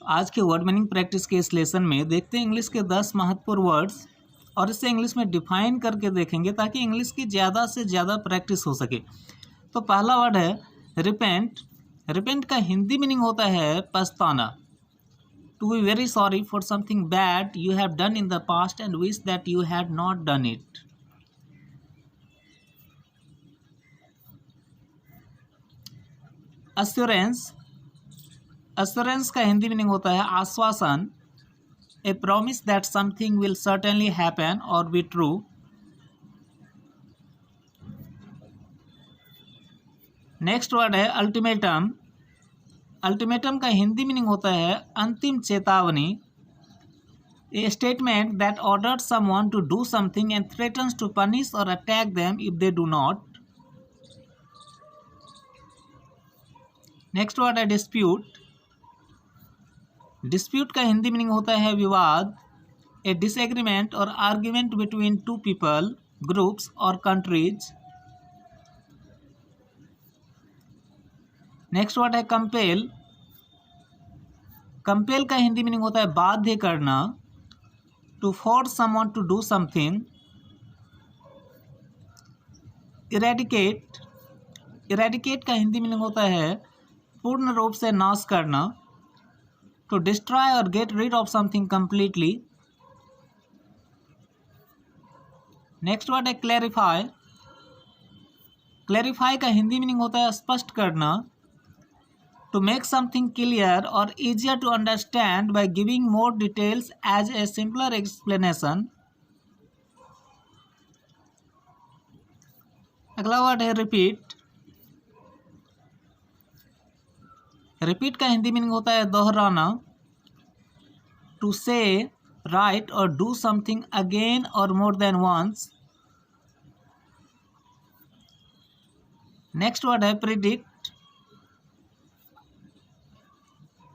आज के word meaning practice के इस लेसन में देखते हैं इंग्लिश के 10 महत्वपूर्ण वर्ड्स और इसे इंग्लिश में डिफाइन करके देखेंगे ताकि इंग्लिश की ज़्यादा से ज़्यादा प्रैक्टिस हो सके। तो पहला वर्ड है रिपेंट। रिपेंट का हिंदी मीनिंग होता है पछताना। To be very sorry for something bad you have done in the past and wish that you had not done it. Assurance. Assurance का हिंदी मीनिंग होता है आश्वासन। A promise that something will certainly happen or be true. Next word है ultimatum. Ultimatum का Hindi meaning होता है अंतिम चेतावनी। A statement that orders someone to do something and threatens to punish or attack them if they do not. Next word है dispute. Dispute का Hindi meaning होता है विवाद। ए डिसएग्रीमेंट और argument between two people, groups और countries. Next word है compel. Compel का Hindi meaning होता है बाध्य करना। To force someone to do something. Eradicate. Eradicate का हिंदी मीनिंग होता है पूर्ण रूप से नाश करना। टू डिस्ट्रॉय और get rid of something completely. Next word है क्लैरिफाई। क्लैरिफाई का हिंदी मीनिंग होता है स्पष्ट करना। टू मेक समथिंग क्लियर और easier to understand by giving more details as a simpler explanation. अगला वर्ड है रिपीट। रिपीट का हिंदी मीनिंग होता है दोहराना। टू से, राइट और do something again or more than once. Next word है प्रिडिक्ट।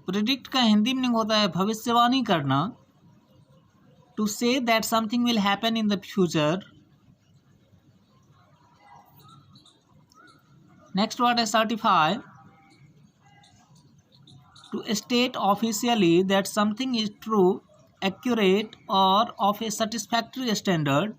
प्रिडिक्ट का हिंदी मीनिंग होता है भविष्यवाणी करना। To say that something will happen in the future. Next word है certify. To state officially that something is true, accurate or of a satisfactory standard.